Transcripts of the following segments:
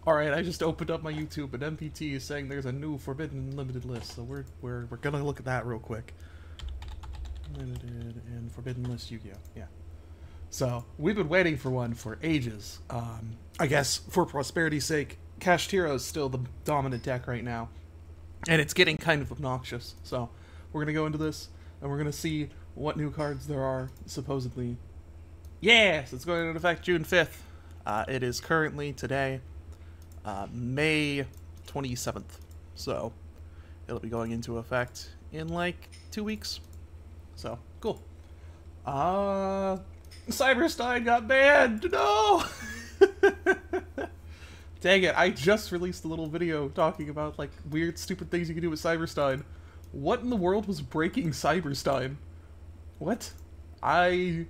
Alright, I just opened up my YouTube and MPT is saying there's a new Forbidden Limited list, so we're gonna look at that real quick. Limited and Forbidden List YuGiOh, yeah. So, we've been waiting for one for ages. I guess, for prosperity's sake, Kashtira is still the dominant deck right now. And it's getting kind of obnoxious, so we're gonna go into this, and we're gonna see what new cards there are, supposedly. Yes! It's going into effect June 5th. It is currently today, May 27th. So, it'll be going into effect in, like, 2 weeks. So, cool. Cyberstein got banned! No! Dang it, I just released a little video talking about, like, weird, stupid things you can do with Cyberstein. What in the world was breaking Cyberstein? What? I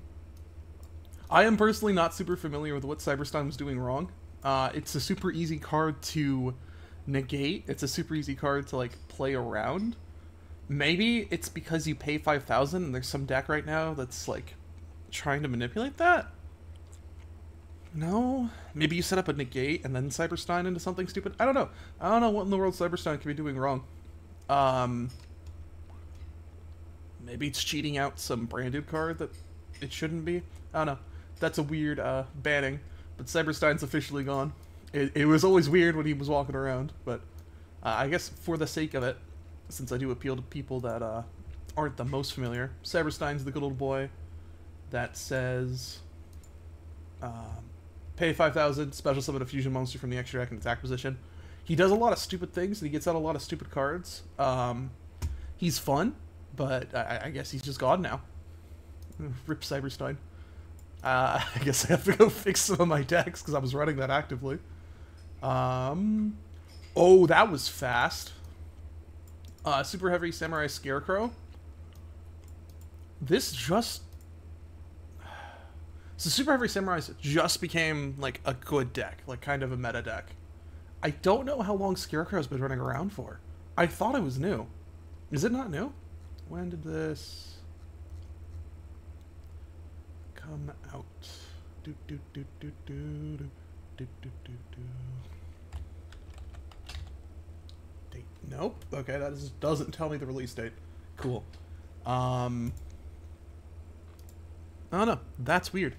am personally not super familiar with what Cyberstein was doing wrong. It's a super easy card to negate. It's a super easy card to, like, play around. Maybe it's because you pay 5,000 and there's some deck right now that's, like, trying to manipulate that? No? Maybe you set up a negate and then Cyberstein into something stupid? I don't know. I don't know what in the world Cyberstein could be doing wrong. Maybe it's cheating out some branded card that it shouldn't be? I don't know. That's a weird, banning. But Cyberstein's officially gone. It was always weird when he was walking around, but I guess for the sake of it, since I do appeal to people that aren't the most familiar, Cyberstein's the good old boy that says pay 5,000, special summon a fusion monster from the extra deck in attack position. He does a lot of stupid things, and he gets out a lot of stupid cards. He's fun, but I guess he's just gone now. Rip Cyberstein. I guess I have to go fix some of my decks, because I was running that actively. Oh, that was fast. Super Heavy Samurai Scarecrow. This just... So Super Heavy Samurais just became, like, a good deck. Like, kind of a meta deck. I don't know how long Scarecrow's been running around for. I thought it was new. Is it not new? When did this... come out? Date. Nope. Okay, that doesn't tell me the release date. Cool. I don't know. That's weird.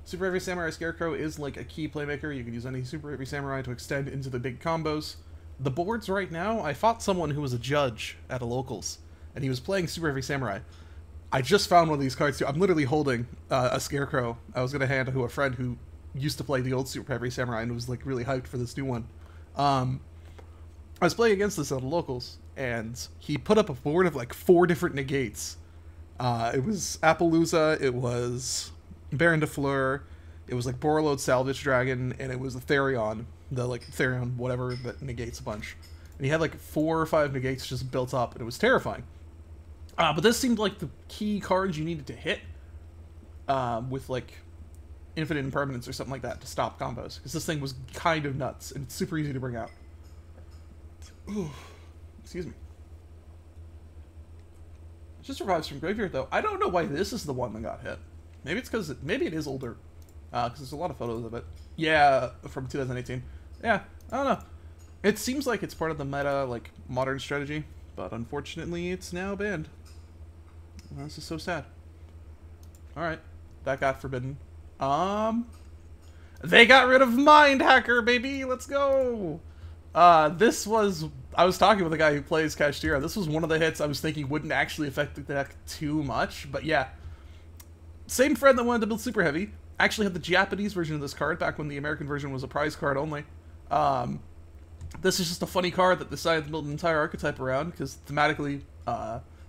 Super Heavy Samurai Scarecrow is like a key playmaker. You can use any Super Heavy Samurai to extend into the big combos. The boards right now, I fought someone who was a judge at a locals, and he was playing Super Heavy Samurai. I just found one of these cards too. I'm literally holding a Scarecrow. I was going to hand it to a friend who used to play the old Super Heavy Samurai and was like really hyped for this new one. I was playing against this at the locals, and he put up a board of like 4 different negates. It was Appaloosa, it was Baron de Fleur, it was like Borreload Salvage Dragon, and it was the Therion, Therion whatever that negates a bunch. And he had like 4 or 5 negates just built up, and it was terrifying. But this seemed like the key cards you needed to hit with like Infinite Impermanence or something like that to stop combos, because this thing was kind of nuts, and it's super easy to bring out. Ooh, excuse me. Just survives from graveyard though. I don't know why this is the one that got hit. Maybe it's because maybe it is older, because there's a lot of photos of it. Yeah, from 2018. Yeah, I don't know. It seems like it's part of the meta, like modern strategy, but unfortunately, it's now banned. Well, this is so sad. All right, that got forbidden. They got rid of Mind Hacker, baby. Let's go. This was... I was talking with a guy who plays Kashtira. This was one of the hits I was thinking wouldn't actually affect the deck too much, but yeah. Same friend that wanted to build Super Heavy actually had the Japanese version of this card back when the American version was a prize card only. This is just a funny card that decided to build an entire archetype around, because thematically,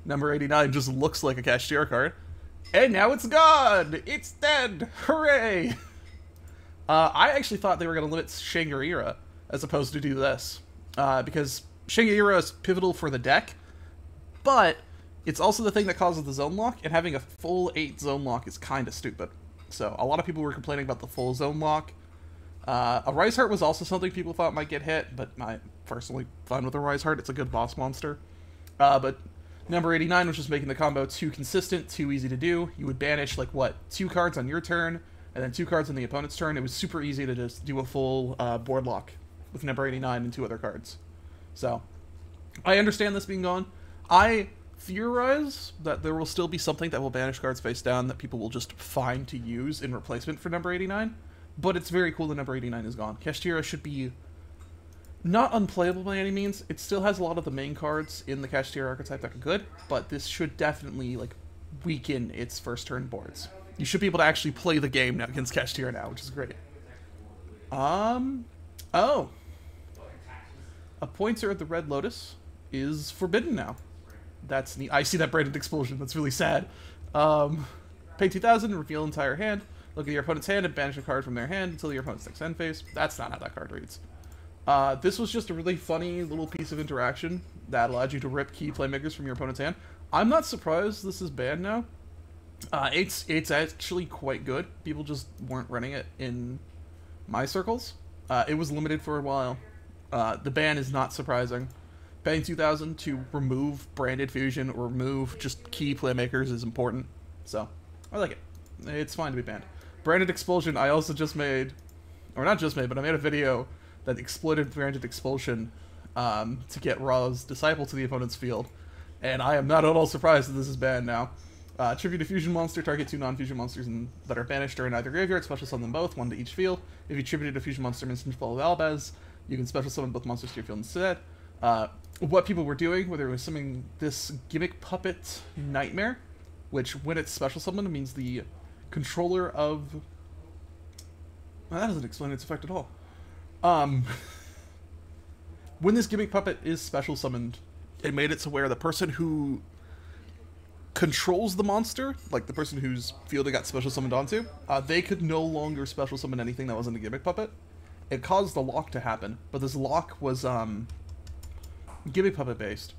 number 89 just looks like a Kashtira card. And now it's gone! It's dead! Hooray! I actually thought they were going to limit Shangri-La as opposed to do this. Because Shangri-La is pivotal for the deck, but it's also the thing that causes the zone lock, and having a full 8 zone lock is kind of stupid. So a lot of people were complaining about the full zone lock. A Rise Heart was also something people thought might get hit, but I'm personally fine with a Rise Heart. It's a good boss monster. But number 89 was just making the combo too consistent, too easy to do. You would banish, like, what, 2 cards on your turn, and then 2 cards on the opponent's turn. It was super easy to just do a full board lock. with number 89 and 2 other cards. So, I understand this being gone. I theorize that there will still be something that will banish cards face down that people will just find to use in replacement for number 89, but it's very cool that number 89 is gone. Kashtira should be not unplayable by any means. It still has a lot of the main cards in the Kashtira archetype that are good, but this should definitely like weaken its first turn boards. You should be able to actually play the game now against Kashtira now, which is great. Oh. A pointer at the Red Lotus is forbidden now. That's neat. I see that branded explosion. That's really sad. Pay 2,000, reveal entire hand. Look at your opponent's hand and banish a card from their hand until your opponent's next end phase. That's not how that card reads. This was just a really funny little piece of interaction that allowed you to rip key playmakers from your opponent's hand. I'm not surprised this is banned now. It's actually quite good. People just weren't running it in my circles. It was limited for a while. The ban is not surprising. Paying 2,000 to remove branded fusion or remove just key playmakers is important. So, I like it. It's fine to be banned. Branded expulsion, I also just made, or not just made, but I made a video that exploited branded expulsion to get Ra's Disciple to the opponent's field. And I am not at all surprised that this is banned now. Tribute a fusion monster, target 2 non-fusion monsters that are banished or in either graveyard, special summon them both, 1 to each field. If you tributed a fusion monster instant fall of Albaz, you can special summon both monsters to your field instead. What people were doing, where they were summoning this Gimmick Puppet Nightmare, which when it's special summoned means the controller of... Well, that doesn't explain its effect at all. When this Gimmick Puppet is special summoned, it made it to where the person who controls the monster, like the person whose field it got special summoned onto, they could no longer special summon anything that wasn't a Gimmick Puppet. It caused the lock to happen, but this lock was Gimmick Puppet based.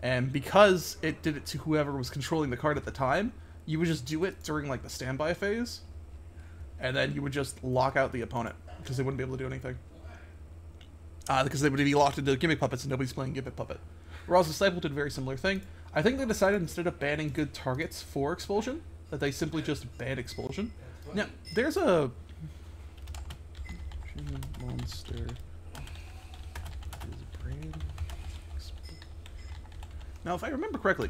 And because it did it to whoever was controlling the card at the time, you would just do it during like the standby phase, and then you would just lock out the opponent, because they wouldn't be able to do anything. Because they would be locked into Gimmick Puppets and nobody's playing Gimmick Puppet. Ra's Disciple did a very similar thing. I think they decided instead of banning good targets for Expulsion, that they simply just banned Expulsion. Now, there's a... monster... Now, if I remember correctly,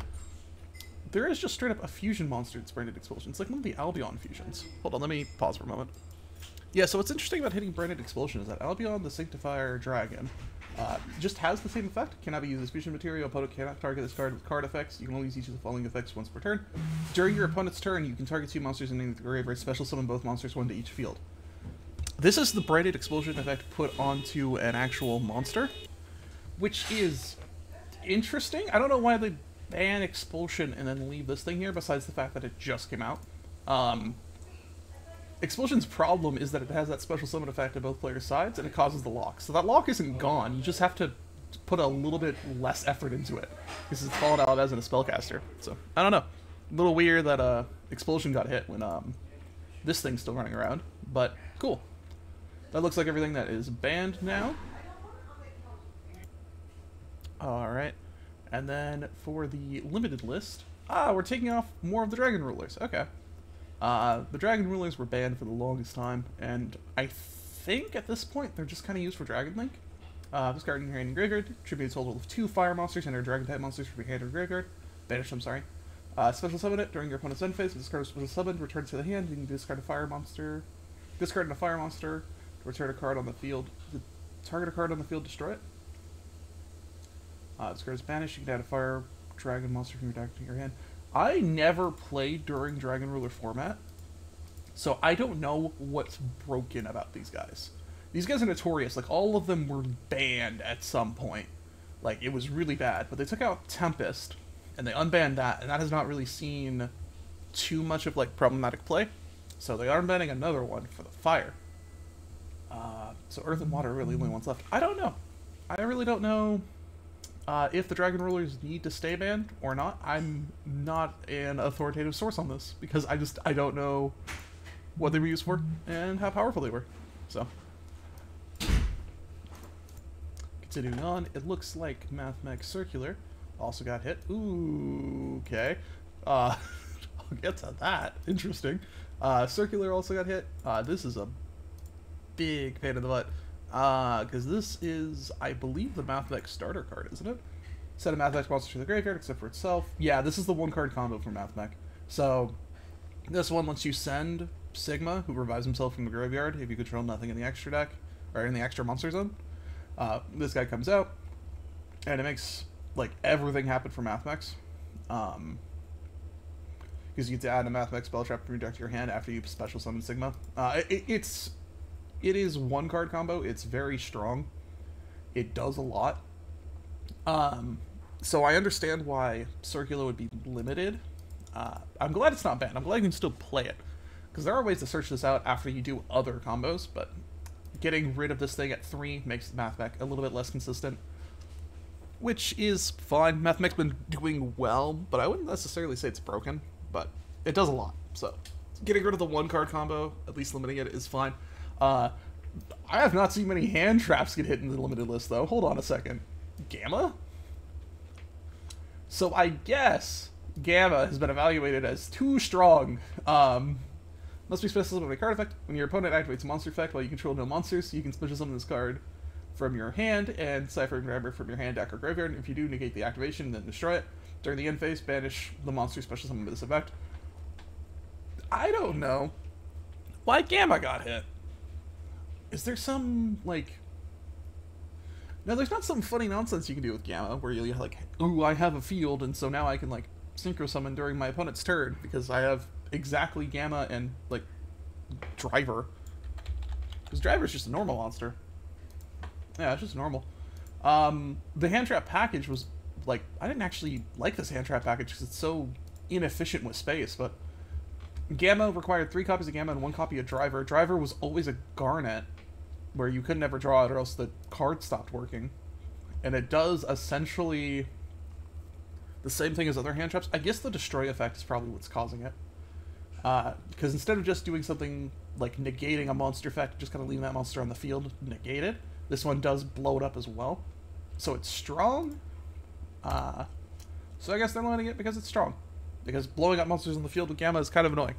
there is just straight up a fusion monster that's branded Expulsion. It's like one of the Albion fusions. Hold on, let me pause for a moment. Yeah, so what's interesting about hitting branded Expulsion is that Albion, the Sanctifier Dragon, just has the same effect. Cannot be used as fusion material. Opponent cannot target this card with card effects. You can only use each of the following effects once per turn. During your opponent's turn, you can target 2 monsters in the graveyard, special summon both monsters, 1 to each field. This is the branded Expulsion effect put onto an actual monster, which is interesting. I don't know why they ban Expulsion and then leave this thing here, besides the fact that it just came out. Expulsion's problem is that it has that special summon effect on both players' sides, and it causes the lock. So that lock isn't gone, you just have to put a little bit less effort into it. This is called out as a spellcaster. So, I don't know. A little weird that Expulsion got hit when this thing's still running around, but cool. That looks like everything that is banned now. Alright, and then for the limited list, we're taking off more of the Dragon Rulers. Okay. The Dragon Rulers were banned for the longest time, and I think at this point they're just kind of used for Dragon Link. This card in your hand and graveyard tributes a total of 2 fire monsters and their dragon type monsters from your hand or graveyard. Banish them, sorry. Special summon it during your opponent's end phase. If this card is special summoned, return to the hand. You can discard a fire monster. Discard a fire monster. Return a card on the field. Target a card on the field, destroy it. This card is banished. You can add a fire dragon monster from your deck to your hand. I never played during Dragon Ruler format, so I don't know what's broken about these guys. These guys are notorious. Like, all of them were banned at some point. Like, it was really bad. But they took out Tempest, and they unbanned that, and that has not really seen too much of, like, problematic play. So they are banning another one for the fire. So Earth and Water are really the only ones left. I don't know. I really don't know if the Dragon Rulers need to stay banned or not. I'm not an authoritative source on this, because I don't know what they were used for and how powerful they were. So, continuing on, it looks like Mathmech Circular also got hit. Ooh, okay. I'll get to that. Interesting. Circular also got hit. This is a big pain in the butt. Because this is, I believe, the Mathmech starter card, isn't it? Set a Mathmech monster to the graveyard except for itself. Yeah, this is the one card combo for Mathmech. So, this one lets you send Sigma, who revives himself from the graveyard, if you control nothing in the extra deck, or in the extra monster zone. This guy comes out, and it makes, like, everything happen for Mathmechs. Because you get to add a Mathmech spell trap from your deck to your hand after you special summon Sigma. It is one card combo. It's very strong. It does a lot. So I understand why Circular would be limited. I'm glad it's not banned. I'm glad you can still play it. Because there are ways to search this out after you do other combos, but getting rid of this thing at 3 makes Mathmech a little bit less consistent. Which is fine. Mathmech's been doing well, but I wouldn't necessarily say it's broken. But it does a lot. So getting rid of the one card combo, at least limiting it, is fine. I have not seen many hand traps get hit in the limited list, though. Hold on a second. Gamma? So I guess Gamma has been evaluated as too strong. Must be special summon a card effect. When your opponent activates a monster effect while you control no monsters, you can special summon this card from your hand and cipher and grabber from your hand, deck, or graveyard. If you do, negate the activation and then destroy it. During the end phase, banish the monster special summon with this effect. I don't know why Gamma got hit. Is there some, like... No, there's not some funny nonsense you can do with Gamma, where you're like, ooh, I have a field, and so now I can, like, synchro summon during my opponent's turn, because I have exactly Gamma and, like, Driver. Because Driver's just a normal monster. Yeah, it's just normal. The hand trap package was, like, I didn't actually like this hand trap package, because it's so inefficient with space, but... Gamma required 3 copies of Gamma and 1 copy of Driver. Driver was always a Garnet, where you could never draw it or else the card stopped working. And it does essentially the same thing as other hand traps. I guess the destroy effect is probably what's causing it. Because instead of just doing something like negating a monster effect, just kind of leaving that monster on the field negated, this one does blow it up as well. So it's strong. So I guess they're limiting it because it's strong. Because blowing up monsters on the field with Gamma is kind of annoying.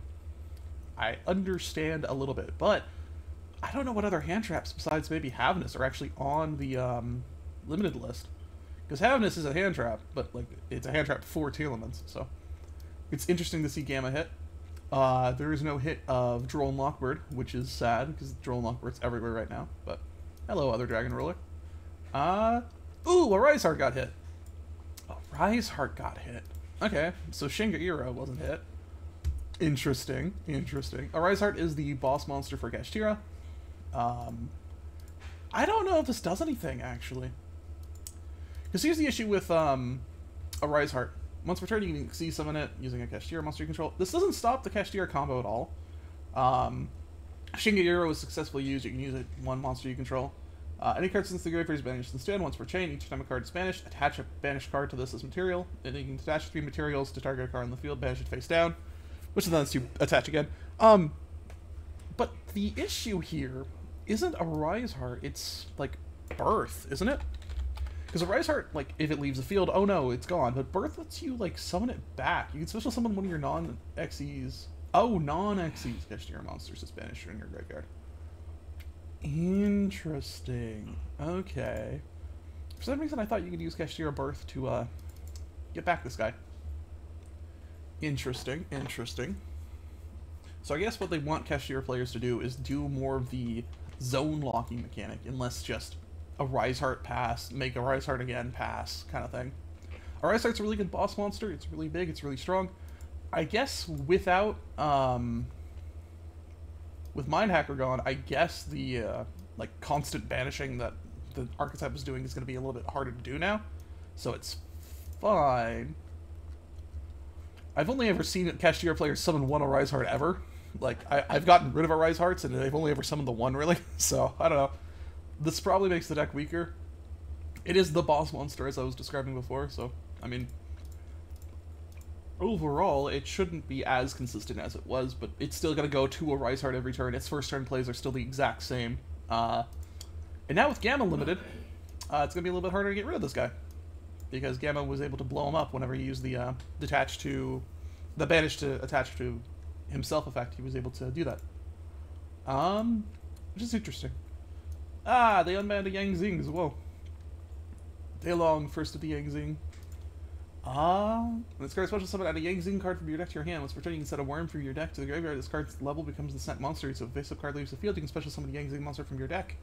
I understand a little bit, but I don't know what other hand traps besides maybe Havness are actually on the limited list. Because Havness is a hand trap, but like it's a hand trap for Telements, so it's interesting to see Gamma hit. There is no hit of Droll and Lockbird, which is sad because Droll and Lockbird's everywhere right now. But hello, other Dragon Ruler. Ooh, a Rise Heart got hit. A Rise Heart got hit. Okay, so YuGiOh wasn't hit. Interesting, interesting. A Rise Heart is the boss monster for Kashtira. I don't know if this does anything, actually. Because here's the issue with a Rise Heart. Once per turn, you can see summon it using a Kashtira monster you control. This doesn't stop the Kashtira combo at all. YuGiOh is successfully used. You can use it one monster you control. Any card since the graveyard is banished instead. Once per chain, each time a card is banished, attach a banished card to this as material. And you can attach 3 materials to target a card on the field, banish it face down, which then lets you attach again. But the issue here isn't a Rise Heart, it's like Birth, isn't it? Because a Rise Heart, like, if it leaves the field, oh no, it's gone. But Birth lets you, like, summon it back. You can special summon one of your non-Xyz. Oh, non-Xyz Kashtira monsters is banished in your graveyard. Interesting. Okay. For some reason, I thought you could use Kashtira Birth to, get back this guy. Interesting, interesting. So I guess what they want Kashtira players to do is do more of the zone locking mechanic, and less just a Rise Heart pass, make a Rise Heart again pass, kind of thing. A Rise Heart's a really good boss monster, it's really big, it's really strong. I guess without, with Mind Hacker gone, I guess the, like, constant banishing that the archetype was doing is going to be a little bit harder to do now. So it's fine. I've only ever seen Kashtira players summon one Rise Heart ever. Like, I've gotten rid of a Rise Hearts, and they've only ever summoned the one, really. So, I don't know. This probably makes the deck weaker. It is the boss monster, as I was describing before, so, I mean... Overall, it shouldn't be as consistent as it was, but it's still going to go to a Rise Heart every turn. Its first turn plays are still the exact same. And now with Gamma Limited, it's going to be a little bit harder to get rid of this guy. Because Gamma was able to blow him up whenever he used the banish to attach to himself effect. He was able to do that. Which is interesting. Ah, they unbanned a Yang Zing as well. Daylong, first of the Yang Zing. This card special summon add a Yang Zing card from your deck to your hand. Once returning, you can set a worm from your deck to the graveyard. This card's level becomes the sent monster, so if a face-up card leaves the field, you can special summon a Yang Zing monster from your deck.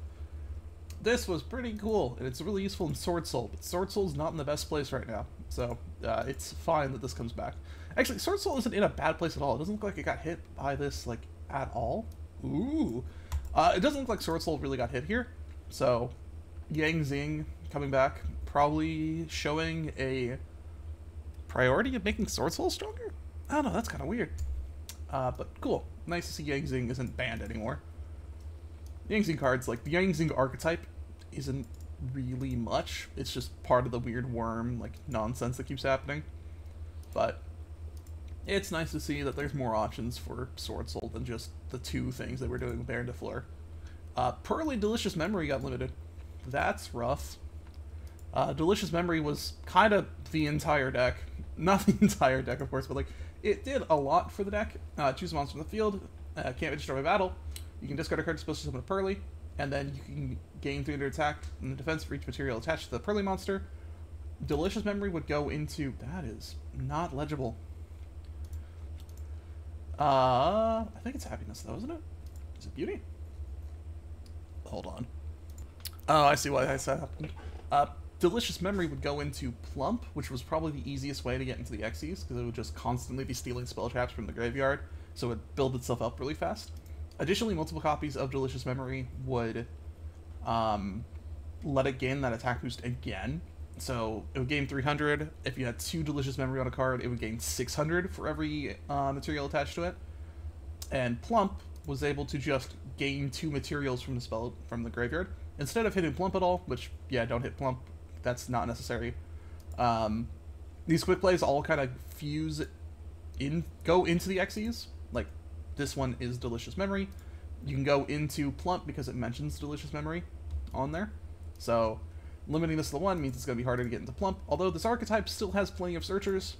This was pretty cool, and it's really useful in Sword Soul, but Sword Soul's not in the best place right now, so it's fine that this comes back. Actually, Sword Soul isn't in a bad place at all. It doesn't look like it got hit by this, like, at all. Ooh. It doesn't look like Sword Soul really got hit here, so Yang Zing coming back, probably showing a priority of making Sword Soul stronger? I don't know, that's kind of weird. But cool. Nice to see Yang Zing isn't banned anymore. The Yang Zing cards, like, the Yang Zing archetype isn't really much. It's just part of the weird worm, like, nonsense that keeps happening. But it's nice to see that there's more options for Sword Soul than just the two things that we're doing with Baron de Fleur. Pearly Delicious Memory got limited. That's rough. Delicious Memory was kind of the entire deck. Not the entire deck, of course, but, like, it did a lot for the deck. Choose a monster from the field. Can't be destroyed by battle. You can discard a card supposed to summon a Pearly, and then you can gain 300 attack and the defense for each material attached to the Pearly monster. Delicious Memory would go into... That is not legible. I think it's Happiness, though, isn't it? Is it Beauty? Hold on. Oh, I see why I said happened. Delicious Memory would go into Plump, which was probably the easiest way to get into the Xyz, because it would just constantly be stealing spell traps from the graveyard, so it would build itself up really fast. Additionally, multiple copies of Delicious Memory would let it gain that attack boost again. So it would gain 300. If you had 2 Delicious Memory on a card, it would gain 600 for every material attached to it. And Plump was able to just gain 2 materials from the spell from the graveyard instead of hitting Plump at all. Which, yeah, don't hit Plump. That's not necessary. These quick plays all kind of go into the Xyz. Like, this one is Delicious Memory. You can go into Plump because it mentions Delicious Memory on there. So limiting this to 1 means it's going to be harder to get into Plump. Although this archetype still has plenty of searchers.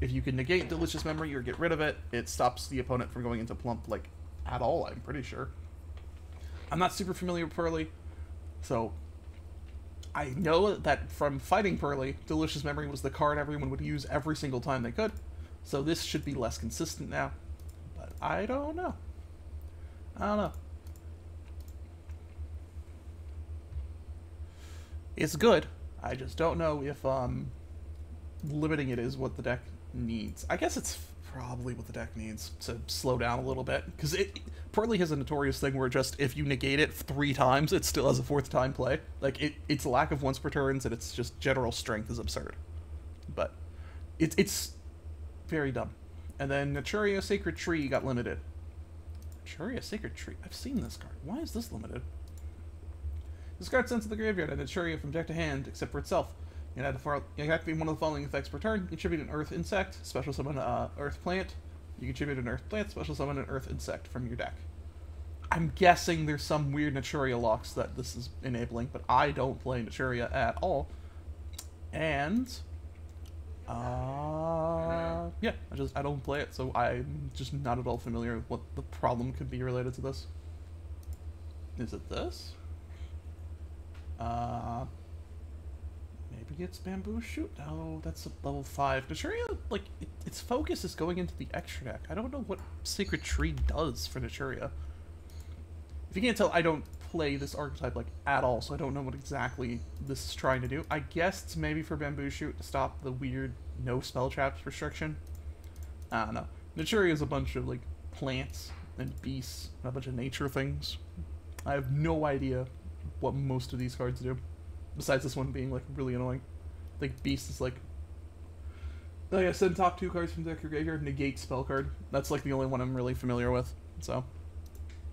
If you can negate Delicious Memory or get rid of it, it stops the opponent from going into Plump, like, at all, I'm pretty sure. I'm not super familiar with Pearly, so I know that from fighting Pearly, Delicious Memory was the card everyone would use every single time they could. So this should be less consistent now. But I don't know. I don't know. It's good. I just don't know if limiting it is what the deck needs. I guess it's probably what the deck needs to slow down a little bit. Because Pearly has a notorious thing where just if you negate it 3 times, it still has a 4th time play. Like, its lack of once per turns and its just general strength is absurd. But it's very dumb. And then Naturia Sacred Tree got limited. Naturia Sacred Tree? I've seen this card. Why is this limited? This card sent to the graveyard and Naturia from deck to hand, except for itself. You can activate one of the following effects per turn. You contribute an Earth Insect, special summon an Earth Plant. You contribute an Earth Plant, special summon an Earth Insect from your deck. I'm guessing there's some weird Naturia locks that this is enabling, but I don't play Naturia at all. And yeah, I don't play it, so I'm just not at all familiar with what the problem could be related to this. Is it this? Maybe it's Bamboo Shoot? No, that's a level 5. Naturia, like, its focus is going into the extra deck. I don't know what Sacred Tree does for Naturia. If you can't tell, I don't play this archetype, like, at all, so I don't know what exactly this is trying to do. I guess it's maybe for Bamboo Shoot to stop the weird no spell traps restriction. I don't know. Naturia is a bunch of, like, plants and beasts and a bunch of nature things. I have no idea what most of these cards do. Besides this one being, like, really annoying. Like, Beast is, like I said, top 2 cards from deck or graveyard, negate spell card. That's, like, the only one I'm really familiar with. So,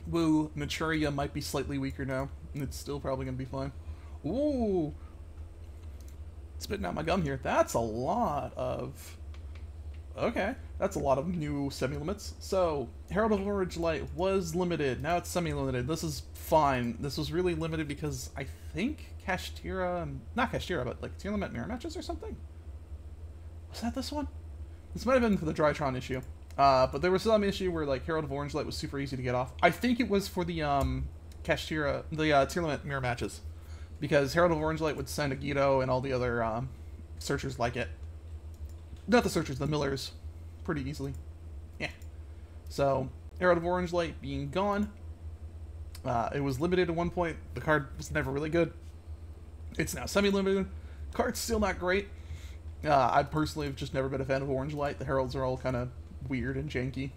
woo, Naturia might be slightly weaker now. And it's still probably going to be fine. Ooh! Spitting out my gum here. That's a lot of... Okay, that's a lot of new semi-limits. So, Herald of Orange Light was limited. Now it's semi-limited. This is fine. This was really limited because I think Kashtira... Not Kashtira, but like Tearlament Mirror Matches or something? Was that this one? This might have been for the Drytron issue. But there was some issue where like Herald of Orange Light was super easy to get off. I think it was for the Kashtira, the tier limit mirror matches, because Herald of Orange Light would send a YuGiOh and all the other searchers like it. Not the searchers, the millers, pretty easily. Yeah. So Herald of Orange Light being gone, it was limited at one point. The card was never really good. It's now semi-limited. Card's still not great. I personally have just never been a fan of Orange Light. The Heralds are all kind of weird and janky.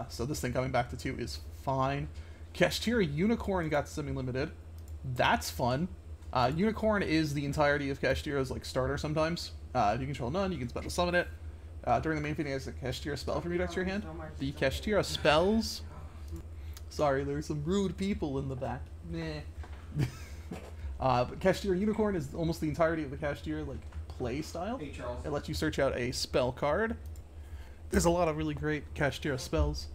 So this thing coming back to 2 is fine. Kashtira Unicorn got semi-limited. That's fun. Unicorn is the entirety of Kashtira's like starter sometimes. If you control none, you can special summon it. During the main phase, there's a Kashtira spell from your deck to your hand. The Kashtira spells... Sorry, there's some rude people in the back. Meh. But Kashtira Unicorn is almost the entirety of the Kashtira like play style. Hey, Charles. It lets you search out a spell card. There's a lot of really great Kashtira spells.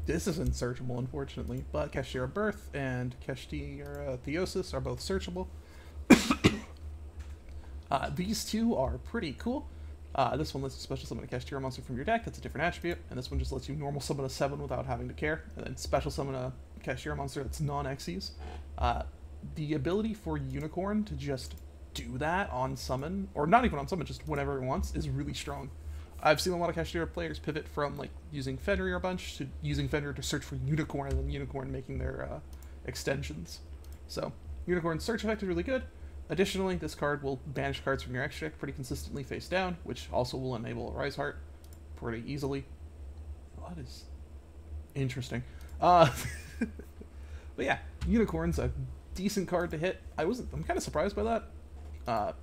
This isn't searchable, unfortunately, but Kashtira Birth and Kashtira Theosis are both searchable. These two are pretty cool. This one lets you special summon a Kashtira monster from your deck. That's a different attribute. And this one just lets you normal summon a 7 without having to care. And then special summon a Kashtira monster that's non-Xyz. The ability for Unicorn to just do that on summon, or not even on summon, just whenever it wants, is really strong. I've seen a lot of Kashtira players pivot from like using Fenrir a bunch to using Fenrir to search for Unicorn, and then Unicorn making their extensions. So Unicorn's search effect is really good. Additionally, this card will banish cards from your extra deck pretty consistently face down, which also will enable a Rise Heart pretty easily. What is interesting? But yeah, Unicorn's a decent card to hit. I'm kind of surprised by that.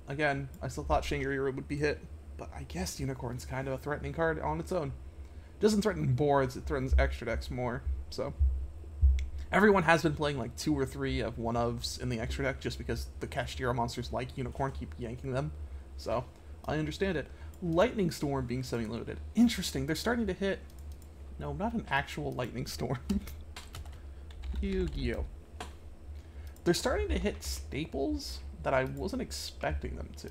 Again, I still thought Shangri-La would be hit, but I guess Unicorn's kind of a threatening card on its own. It doesn't threaten boards, it threatens extra decks more, so... Everyone has been playing like 2 or 3 of one-ofs in the extra deck just because the Kashtira monsters like Unicorn keep yanking them, so I understand it. Lightning Storm being semi-limited. Interesting, they're starting to hit... No, not an actual Lightning Storm. YuGiOh. They're starting to hit staples that I wasn't expecting them to.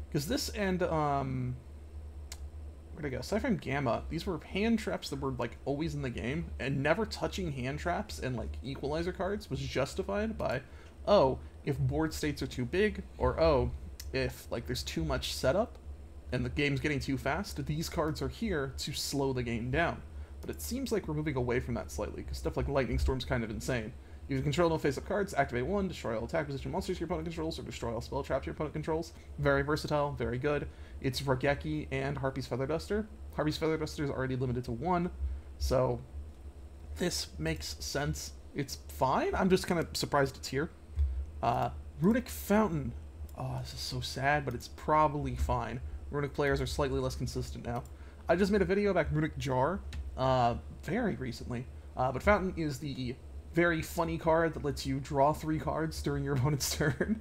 Because this and, where'd I go? Cypher Gamma, these were hand traps that were, like, always in the game, and never touching hand traps and, like, equalizer cards was justified by, oh, if board states are too big, or, oh, if, like, there's too much setup, and the game's getting too fast, these cards are here to slow the game down. But it seems like we're moving away from that slightly, because stuff like Lightning Storm's kind of insane. You can control no face-up cards, activate 1, destroy all attack position monsters your opponent controls, or destroy all spell traps your opponent controls. Very versatile, very good. It's Rageki and Harpy's Feather Duster. Harpy's Feather Duster is already limited to 1, so this makes sense. It's fine, I'm just kind of surprised it's here. Runic Fountain. Oh, this is so sad, but it's probably fine. Runic players are slightly less consistent now. I just made a video about Runic Jar, very recently, but Fountain is the very funny card that lets you draw 3 cards during your opponent's turn.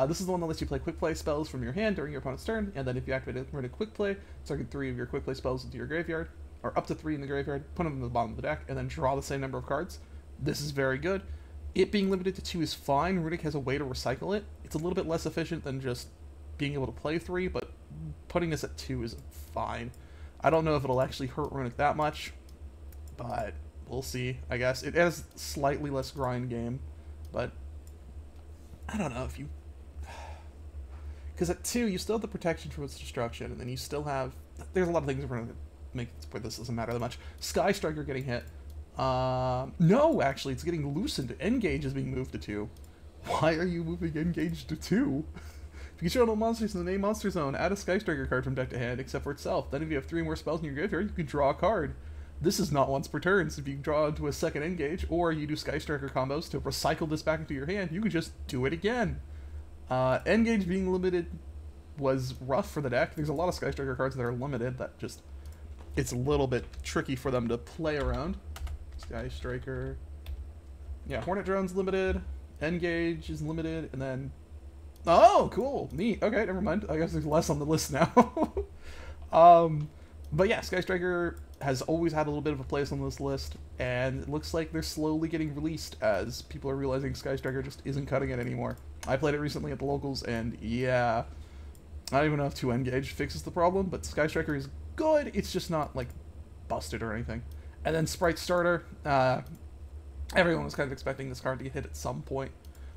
This is the one that lets you play quick play spells from your hand during your opponent's turn, and then if you activate a Runic quick play, target 3 of your quick play spells into your graveyard, or up to 3 in the graveyard, put them in the bottom of the deck, and then draw the same number of cards. This is very good. It being limited to 2 is fine. Runic has a way to recycle it. It's a little bit less efficient than just being able to play 3, but putting this at 2 is fine. I don't know if it'll actually hurt Runic that much, but we'll see, I guess. It has slightly less grind game, but I don't know if you... Because at 2, you still have the protection from its destruction, and then you still have... There's a lot of things we're going to make where this doesn't matter that much. Sky Striker getting hit. No, actually, it's getting loosened. Engage is being moved to 2. Why are you moving Engage to 2? If you control no monsters in the main monster zone, add a Sky Striker card from deck to hand, except for itself. Then if you have 3 more spells in your graveyard, you can draw a card. This is not once per turn, so if you draw into a second Engage, or you do Sky Striker combos to recycle this back into your hand, you can just do it again. Engage being limited was rough for the deck. There's a lot of Sky Striker cards that are limited that just... It's a little bit tricky for them to play around. Sky Striker... Yeah, Hornet Drone's limited, Engage is limited, and then... Oh, cool, neat. Okay, never mind. I guess there's less on the list now. But yeah, Sky Striker has always had a little bit of a place on this list, and it looks like they're slowly getting released as people are realizing Sky Striker just isn't cutting it anymore. I played it recently at the locals, and yeah, I don't even know if 2 Engage fixes the problem, but Sky Striker is good, it's just not, like, busted or anything. And then Sprite Starter, Everyone was kind of expecting this card to get hit at some point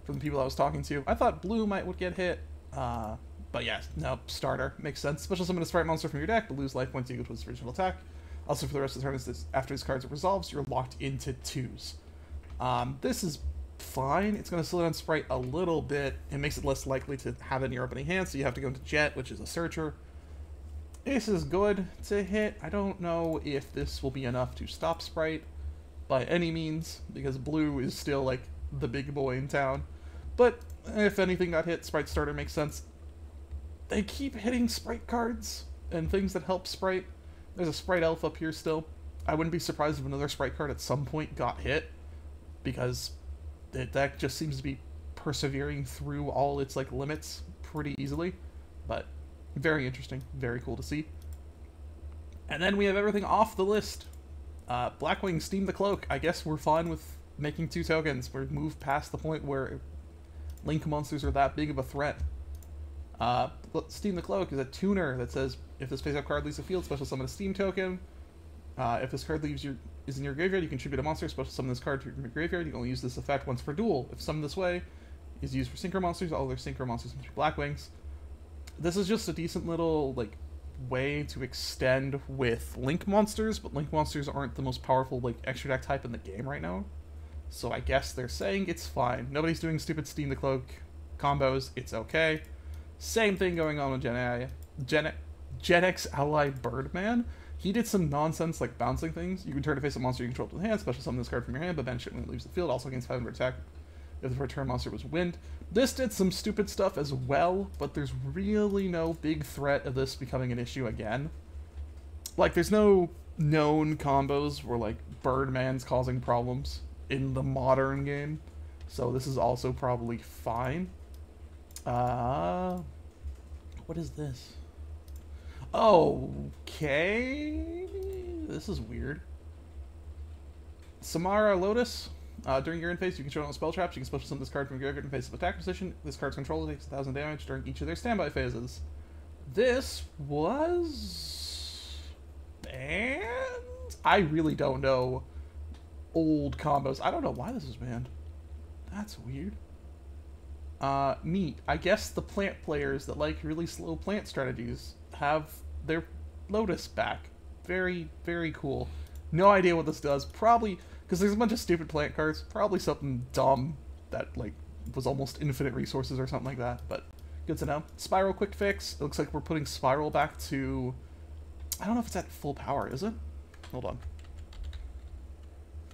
from the people I was talking to. I thought blue would get hit, but yeah, no, starter. Makes sense. Special summon a sprite monster from your deck, but lose life points equal to its original attack. Also, for the rest of the turn, after these cards are resolved, you're locked into 2s. This is fine. It's going to slow down sprite a little bit. It makes it less likely to have it in your opening hand, so you have to go into Jet, which is a searcher. This is good to hit. I don't know if this will be enough to stop sprite by any means, because blue is still like the big boy in town. But if anything got hit, sprite starter makes sense. They keep hitting sprite cards and things that help sprite. There's a sprite elf up here still. I wouldn't be surprised if another sprite card at some point got hit, because the deck just seems to be persevering through all its like limits pretty easily. But very interesting, very cool to see. And then we have everything off the list. Blackwing, Steam the Cloak. I guess we're fine with making 2 tokens. We're moved past the point where Link monsters are that big of a threat. Steam the Cloak is a tuner that says, if this face-up card leaves the field, special summon a Steam token. If this card is in your graveyard, you contribute a monster, special summon this card to your graveyard. You can only use this effect once per duel. If summoned this way, is used for synchro monsters, all other synchro monsters must be Blackwings. This is just a decent little, like, way to extend with Link monsters, but Link monsters aren't the most powerful, like, extra deck type in the game right now. So I guess they're saying it's fine. Nobody's doing stupid Steam the Cloak combos. It's okay. Same thing going on with Gen X Ally Birdman. He did some nonsense like bouncing things. You can turn to face a monster you control to the hand, special summon this card from your hand, but banish it when it leaves the field. Also gains 500 attack if the return monster was wind. This did some stupid stuff as well, but there's really no big threat of this becoming an issue again. Like, there's no known combos where, like, Birdman's causing problems in the modern game. So this is also probably fine. What is this? Okay. This is weird. Samara Lotus. During your end phase, you control no spell traps. You can special summon this card from your graveyard in face of attack position. This card's controller takes 1,000 damage during each of their standby phases. This was banned? I really don't know old combos. I don't know why this is banned. That's weird. Neat. I guess the plant players that like really slow plant strategies have their Lotus back. Very, very cool. No idea what this does. Probably because there's a bunch of stupid plant cards. Probably something dumb that, like, was almost infinite resources or something like that. But good to know. Spiral quick fix. It looks like we're putting Spiral back to... I don't know if it's at full power, is it? Hold on.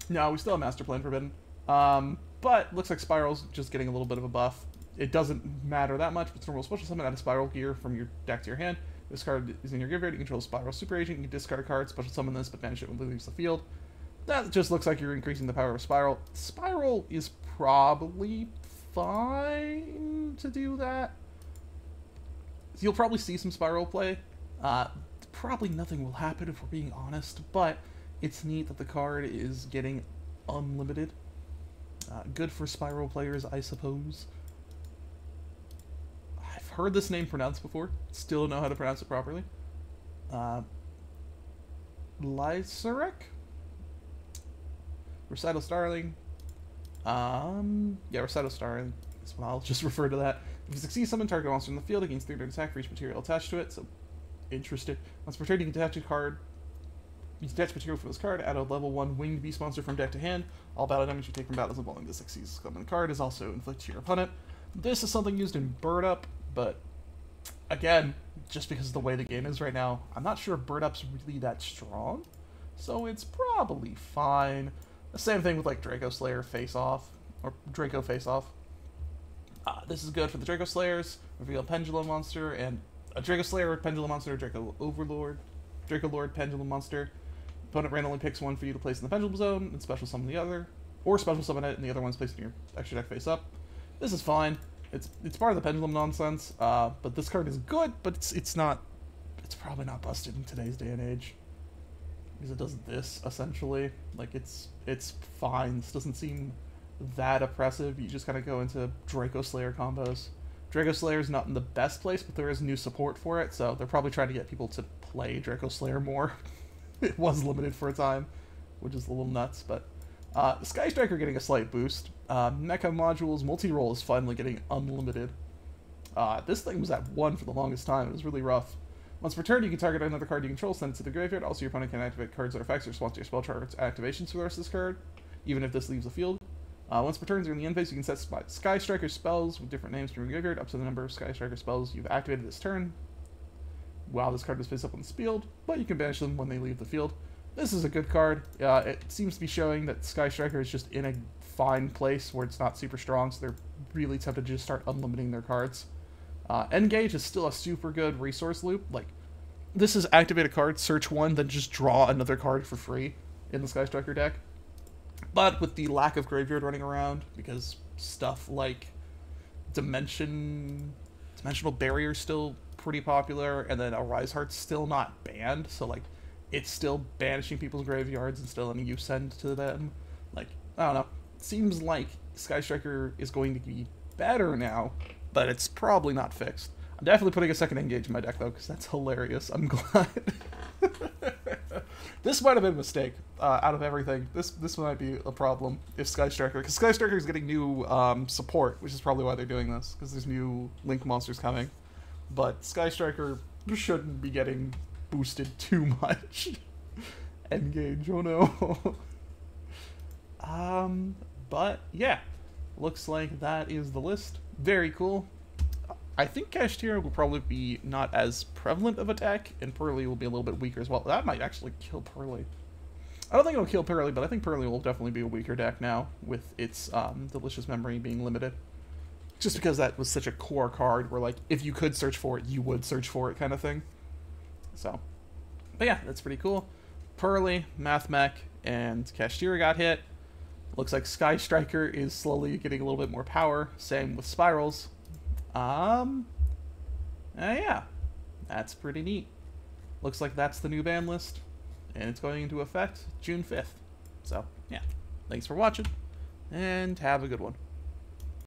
No, we still have Master Plan Forbidden. But looks like Spiral's just getting a little bit of a buff. It doesn't matter that much, but it's normal special summon, add a Spiral gear from your deck to your hand. This card is in your graveyard, you control Spiral Super Agent, you can discard a card, special summon this, but banish it when it leaves the field. That just looks like you're increasing the power of Spiral. Spiral is probably fine to do that. So you'll probably see some Spiral play. Probably nothing will happen if we're being honest, but it's neat that the card is getting unlimited. Good for Spiral players, I suppose. I've heard this name pronounced before. Still don't know how to pronounce it properly. Lyserek? Recital Starling. Yeah, Recital Starling. That's what I'll just refer to that. If you succeed, summon target monster in the field, it gains 300 attack for each material attached to it, so interested. Once per turn, you can detach a card. You detach material from this card, add a level 1 winged beast monster from deck to hand. All battle damage you take from battles involving this succeeds summon card is also inflicted to your opponent. This is something used in Bird Up, but again, just because of the way the game is right now, I'm not sure Bird Up's really that strong, so it's probably fine. The same thing with like Draco Slayer Face Off, or Draco Face Off. This is good for the Draco Slayers, reveal Pendulum Monster, and a Draco Slayer, Pendulum Monster, Draco Overlord, Draco Lord, Pendulum Monster. Opponent randomly picks one for you to place in the Pendulum Zone, and special summon the other, or special summon it, and the other one's placed in your extra deck face up. This is fine. It's part of the Pendulum nonsense, but this card is good, but it's probably not busted in today's day and age. Because it does this, essentially. Like, it's fine. This doesn't seem that oppressive. You just kind of go into Draco Slayer combos. Draco Slayer's not in the best place, but there is new support for it, so they're probably trying to get people to play Draco Slayer more. It was limited for a time, which is a little nuts, but Sky Striker getting a slight boost. Mecha Modules multi-roll is finally getting unlimited. This thing was at 1 for the longest time. It was really rough. Once per turn, you can target another card you control, send it to the graveyard. Also, your opponent can activate cards that are effects or respond to your spell chart's activations for the rest of this card, even if this leaves the field. Once per turn, during the end phase, you can set Sky Striker spells with different names from your graveyard up to the number of Sky Striker spells you've activated this turn while this card is face up on the field, but you can banish them when they leave the field. This is a good card. It seems to be showing that Sky Striker is just in a fine place where it's not super strong, so they're really tempted to just start unlimiting their cards. Engage is still a super good resource loop. Like, this is activate a card, search one, then just draw another card for free in the Sky Striker deck. But with the lack of graveyard running around, because stuff like Dimensional Barrier is still pretty popular, and then Arise Heart's still not banned, so like it's still banishing people's graveyards and still letting you send to them. Like, I don't know. It seems like Sky Striker is going to be better now, but it's probably not fixed. I'm definitely putting a second Engage in my deck, though, because that's hilarious. I'm glad. This might have been a mistake out of everything. This might be a problem if Sky Striker... Because Sky Striker is getting new support, which is probably why they're doing this, because there's new Link monsters coming. But Sky Striker shouldn't be getting boosted too much. Engage, oh no. But, yeah. Looks like that is the list. Very cool. I think Kashtira will probably be not as prevalent of attack, and Pearly will be a little bit weaker as well. That might actually kill Pearly. I don't think it'll kill Pearly, but I think Pearly will definitely be a weaker deck now, with its Delicious Memory being limited. Just because that was such a core card, where, like, if you could search for it, you would search for it kind of thing. So, but yeah, that's pretty cool. Pearly, Mathmech, and Kashtira got hit. Looks like Sky Striker is slowly getting a little bit more power. Same with Spirals. Yeah, that's pretty neat. Looks like that's the new ban list, and it's going into effect June 5th. So, yeah, thanks for watching, and have a good one.